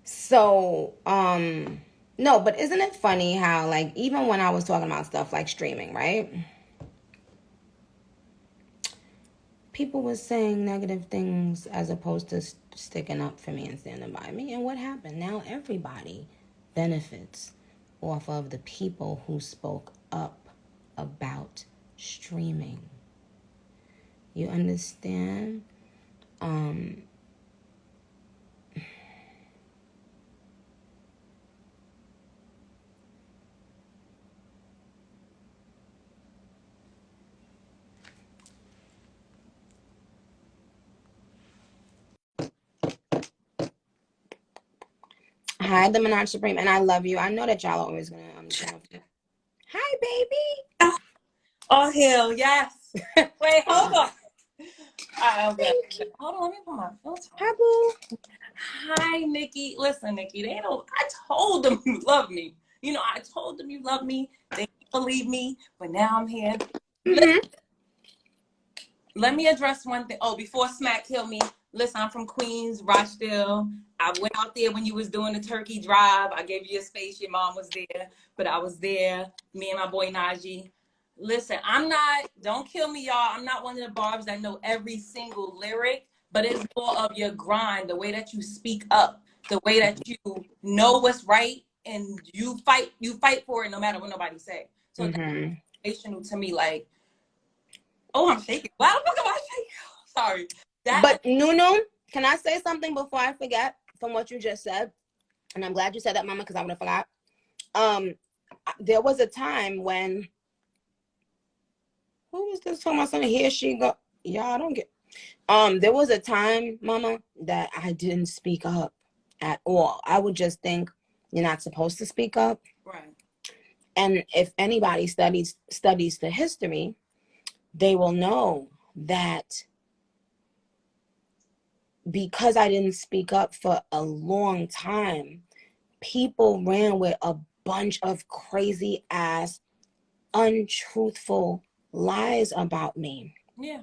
So, no, but isn't it funny how, like, even when I was talking about stuff like streaming, right? People were saying negative things as opposed to sticking up for me and standing by me. And what happened? Now everybody benefits off of the people who spoke up about streaming. You understand? Um, Hi, the Menage Supreme, and I love you. I know that y'all are always gonna channel. Hi, baby. Oh, hell yes. Wait, hold on. Okay. Thank you. Hold on, let me put my filter Hi, on. boo. Hi, Nikki. Listen, Nikki, they don't. I told them you love me. You know, I told them you love me. They didn't believe me, but now I'm here. Mm-hmm. Let me address one thing. Oh, before Smack killed me, listen, I'm from Queens, Rochdale. I went out there when you was doing the turkey drive. I gave you a space. Your mom was there, but I was there. Me and my boy Najee. Listen, I'm not, don't kill me, y'all. I'm not one of the barbs that know every single lyric, but it's more of your grind, the way that you speak up, the way that you know what's right, and you fight for it no matter what nobody say. So that's Mm-hmm. inspirational to me. Like, oh, I'm shaking. Why the fuck am I shaking? Sorry. That But Nunu, can I say something before I forget from what you just said? And I'm glad you said that, Mama, because I would have forgot. Um, there was a time when who was this talking about something? Here she go. Yeah, I don't get. There was a time, Mama, that I didn't speak up at all. I would just think you're not supposed to speak up. right. And if anybody studies the history, they will know that because I didn't speak up for a long time, people ran with a bunch of crazy ass, untruthful lies about me. Yeah.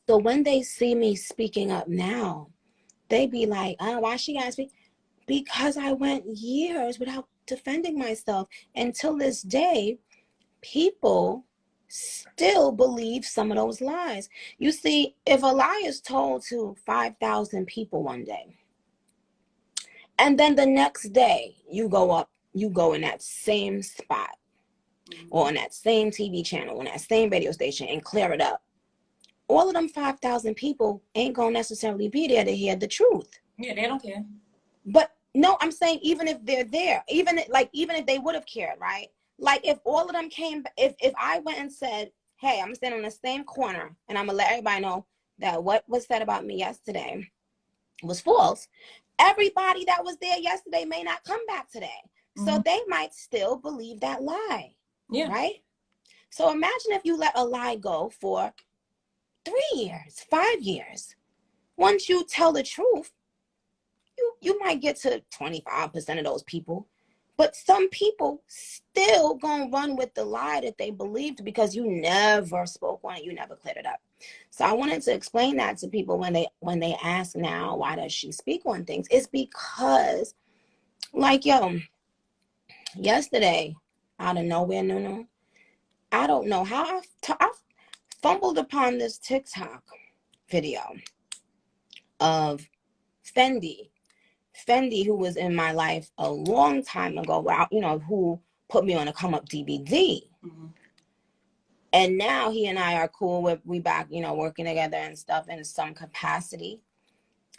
So when they see me speaking up now, they be like, oh, why she gotta speak? Because I went years without defending myself. Until this day, people still believe some of those lies. You see, if a lie is told to 5,000 people one day, and then the next day you go in that same spot or on that same TV channel, on that same radio station and clear it up, all of them 5,000 people ain't gonna necessarily be there to hear the truth. Yeah, they don't care. But no, I'm saying even if they're there, even if they would have cared, right? Like if all of them came, if I went and said, hey, I'm standing in the same corner and I'm gonna let everybody know that what was said about me yesterday was false, everybody that was there yesterday may not come back today. So they might still believe that lie. Yeah. Right? So imagine if you let a lie go for 3 years, 5 years. Once you tell the truth, you might get to 25% of those people. But some people still gonna run with the lie that they believed because you never spoke on it, you never cleared it up. So I wanted to explain that to people when they ask now, why does she speak on things? It's because, like, yesterday, out of nowhere, no, I don't know how I fumbled upon this TikTok video of Fendi. Fendi, who was in my life a long time ago, who put me on a come up DVD. And now he and I are cool. We back, working together and stuff in some capacity.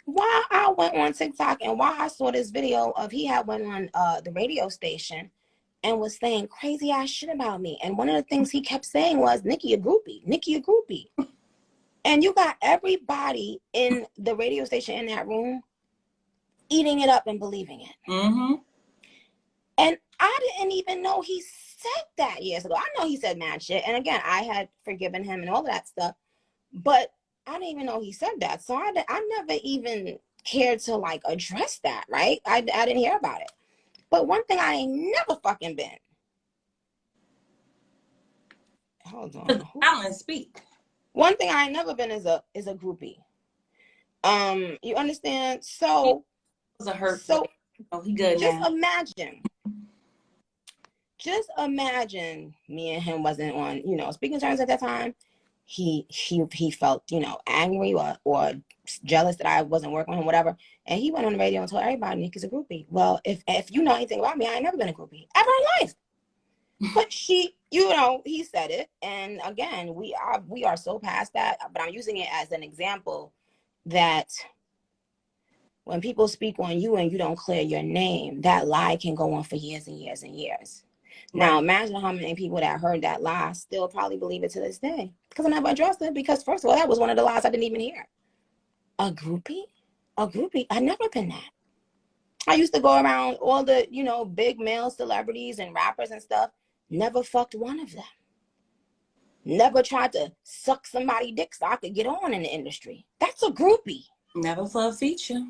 While I went on TikTok and while I saw this video of he had went on the radio station and was saying crazy ass shit about me. And one of the things he kept saying was, Nicki a groupie, Nicki a groupie. And you got everybody in the radio station in that room eating it up and believing it. And I didn't even know he said that years ago. I know he said mad shit. And again, I had forgiven him and all of that stuff. But I didn't even know he said that. So I never even cared to like address that, right? I didn't hear about it. But one thing I ain't never fucking been. Hold on. Balance speak. One thing I ain't never been is a groupie. You understand? So It was a hurt so Oh, he good Just now. imagine me and him wasn't on, speaking terms at that time. He felt, angry or jealous that I wasn't working with him, whatever. And he went on the radio and told everybody Nicki's a groupie. Well, if you know anything about me, I ain't never been a groupie ever in life. But he said it. And again, we are so past that, but I'm using it as an example that when people speak on you and you don't clear your name, that lie can go on for years and years and years. Now, Right. imagine how many people that heard that lie still probably believe it to this day. Because I never addressed it. Because, first of all, that was one of the lies I didn't even hear. A groupie? A groupie? I never been that. I used to go around all the, big male celebrities and rappers and stuff. Never fucked one of them. Never tried to suck somebody's dick so I could get on in the industry. That's a groupie. Never for a feature.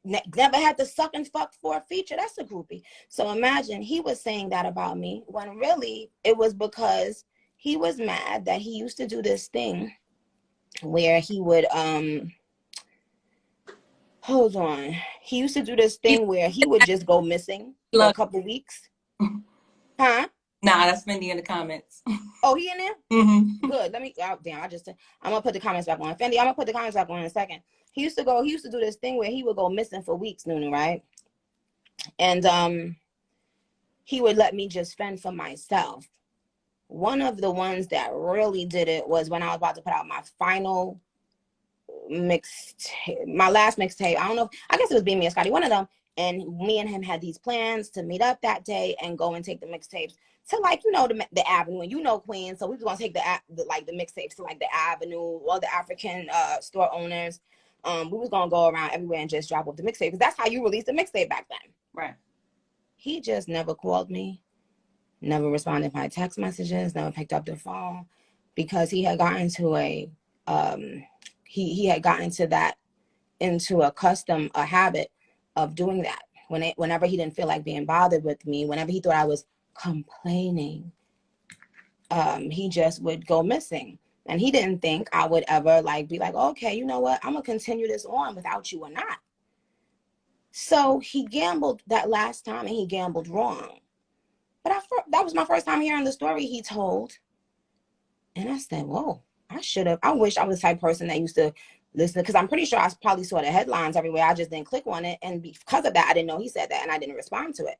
Never had to suck and fuck for a feature. That's a groupie. So imagine he was saying that about me when really it was because he was mad that he used to do this thing where he would hold on. He used to do this thing where he would just go missing for a couple weeks. Huh? Nah, that's Fendi in the comments. Oh, he in there? Mm-hmm. Good. Let me. Oh, damn. I'm gonna put the comments back on. Fendi, I'm gonna put the comments back on in a second. He used to do this thing where he would go missing for weeks, Nunu, right? And he would let me just fend for myself. One of the ones that really did it was when I was about to put out my final mixtape, my last mixtape. I don't know. I guess it was Being Me and Scotty, one of them. And me and him had these plans to meet up that day and go and take the mixtapes to, like, the Avenue, and Queens. So we was gonna take the mixtapes to like the Avenue, all the African store owners. We was gonna go around everywhere and just drop off the mixtape because that's how you released the mixtape back then. Right. He just never called me, never responded to my text messages, never picked up the phone, because he had gotten to he had gotten to that into a habit of doing that. Whenever he didn't feel like being bothered with me, whenever he thought I was complaining, he just would go missing. And he didn't think I would ever be like, okay, you know what? I'm gonna continue this on without you or not. So he gambled that last time, and he gambled wrong. But that was my first time hearing the story he told. And I said, whoa, I wish I was the type of person that used to listen, because I'm pretty sure I probably saw the headlines everywhere. I just didn't click on it. And because of that, I didn't know he said that, and I didn't respond to it.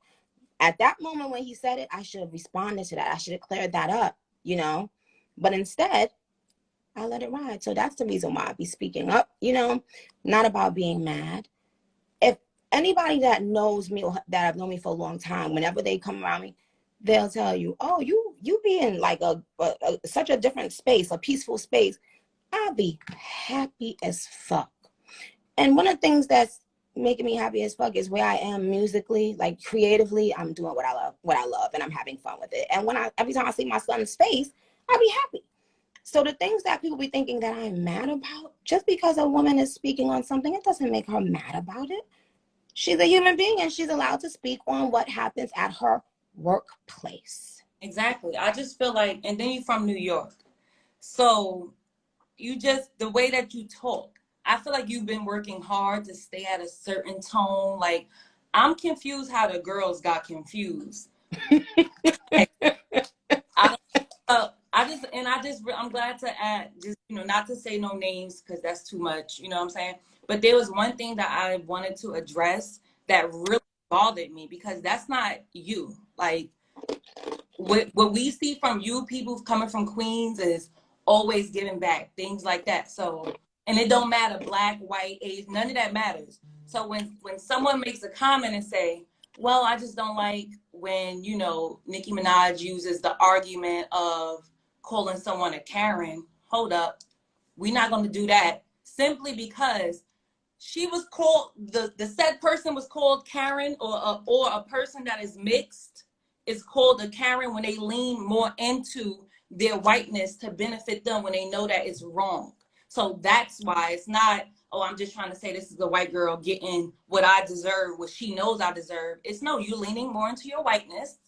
At that moment when he said it, I should have responded to that. I should have cleared that up, But instead, I let it ride. So that's the reason why I be speaking up, not about being mad. If anybody that knows me or that have known me for a long time, whenever they come around me, they'll tell you, oh, you be in like such a different space, a peaceful space. I'll be happy as fuck. And one of the things that's making me happy as fuck is where I am musically, like creatively. I'm doing what I love, and I'm having fun with it. And every time I see my son's face, I be happy. So the things that people be thinking that I'm mad about, just because a woman is speaking on something, it doesn't make her mad about it. She's a human being, and she's allowed to speak on what happens at her workplace. Exactly. I just feel like, and then you're from New York. So the way that you talk, I feel like you've been working hard to stay at a certain tone. Like, I'm confused how the girls got confused. Like, I'm glad to add, just, not to say no names because that's too much, you know what I'm saying? But there was one thing that I wanted to address that really bothered me, because that's not you. Like, what we see from you, people coming from Queens, is always giving back, things like that. So, and it don't matter, black, white, age, none of that matters. So when someone makes a comment and say, well, I just don't like when, Nicki Minaj uses the argument of calling someone a Karen. Hold up. We're not going to do that, simply because she was called, the said person was called Karen, or a person that is mixed is called a Karen when they lean more into their whiteness to benefit them when they know that it's wrong. So that's why it's not, oh, I'm just trying to say this is a white girl getting what I deserve, what she knows I deserve. It's no, you're leaning more into your whiteness.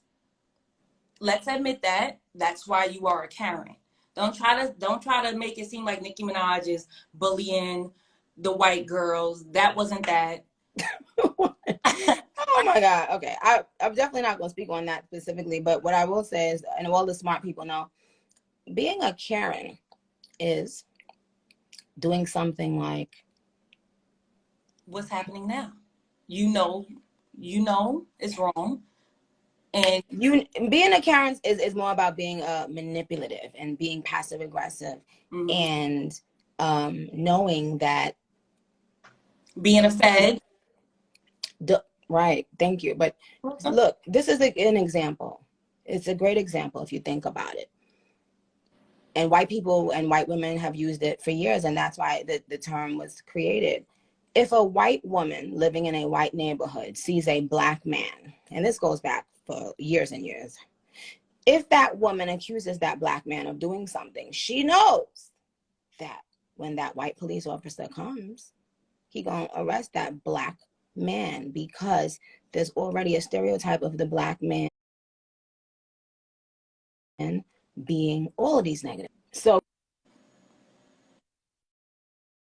Let's admit that. That's why you are a Karen. Don't try to make it seem like Nicki Minaj is bullying the white girls. That wasn't that. my God. Okay. I'm definitely not going to speak on that specifically, but what I will say is, and all the smart people know, being a Karen is doing something like What's happening now? You know it's wrong. And you being a Karen is more about being manipulative and being passive aggressive and knowing that being a fed. Right. Thank you. But look, this is an example. It's a great example if you think about it. And white people and white women have used it for years, and that's why the term was created. If a white woman living in a white neighborhood sees a black man, and this goes back for years and years, if that woman accuses that black man of doing something, she knows that when that white police officer comes, he gonna arrest that black man because there's already a stereotype of the black man being all of these negative. So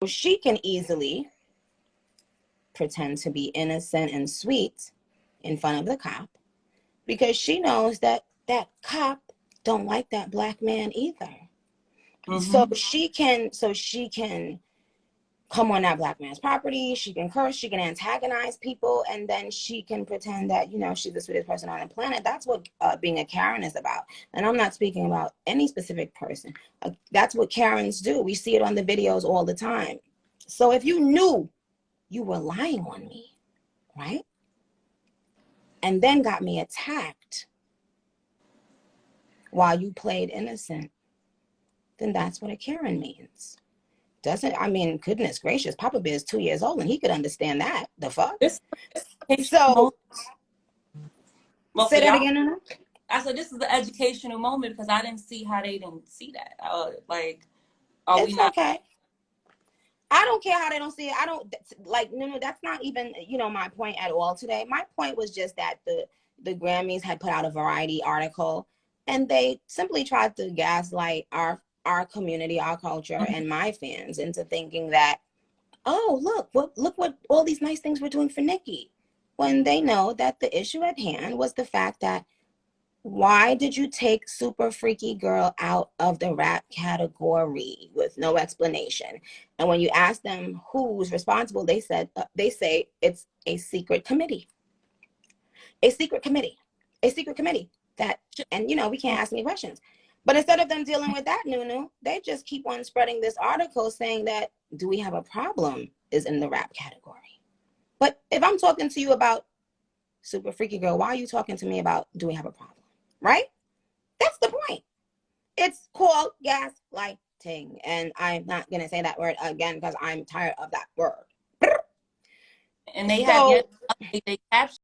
she can easily pretend to be innocent and sweet in front of the cop because she knows that that cop don't like that black man either. So she can come on that black man's property, she can curse, she can antagonize people, and then she can pretend that, you know, she's the sweetest person on the planet. That's what being a Karen is about. And I'm not speaking about any specific person. That's what Karens do. We see it on the videos all the time. So if you knew you were lying on me, right? And then got me attacked while you played innocent, then that's what a Karen means. Doesn't, I mean, goodness gracious, Papa Bear is 2 years old and he could understand that. The fuck? So, well, say for that y'all, again, Anna? I said this is the educational moment because I didn't see how they didn't see that. Like, are we It's not? okay. I don't care how they don't see it. I don't like, no, that's not even, you know, my point at all today. My point was just that the Grammys had put out a Variety article and they simply tried to gaslight our community, our culture, and my fans into thinking that, oh, look what all these nice things we're doing for Nicki, when they know that the issue at hand was the fact that why did you take Super Freaky Girl out of the rap category with no explanation? And when you ask them who's responsible, they say it's a secret committee. A secret committee. A secret committee that, and you know, we can't ask any questions. But instead of them dealing with that, Nunu, they just keep on spreading this article saying that do we have a problem is in the rap category. But if I'm talking to you about Super Freaky Girl, why are you talking to me about do we have a problem? Right? That's the point. It's called gaslighting. And I'm not going to say that word again because I'm tired of that word. And they have So, yet they captured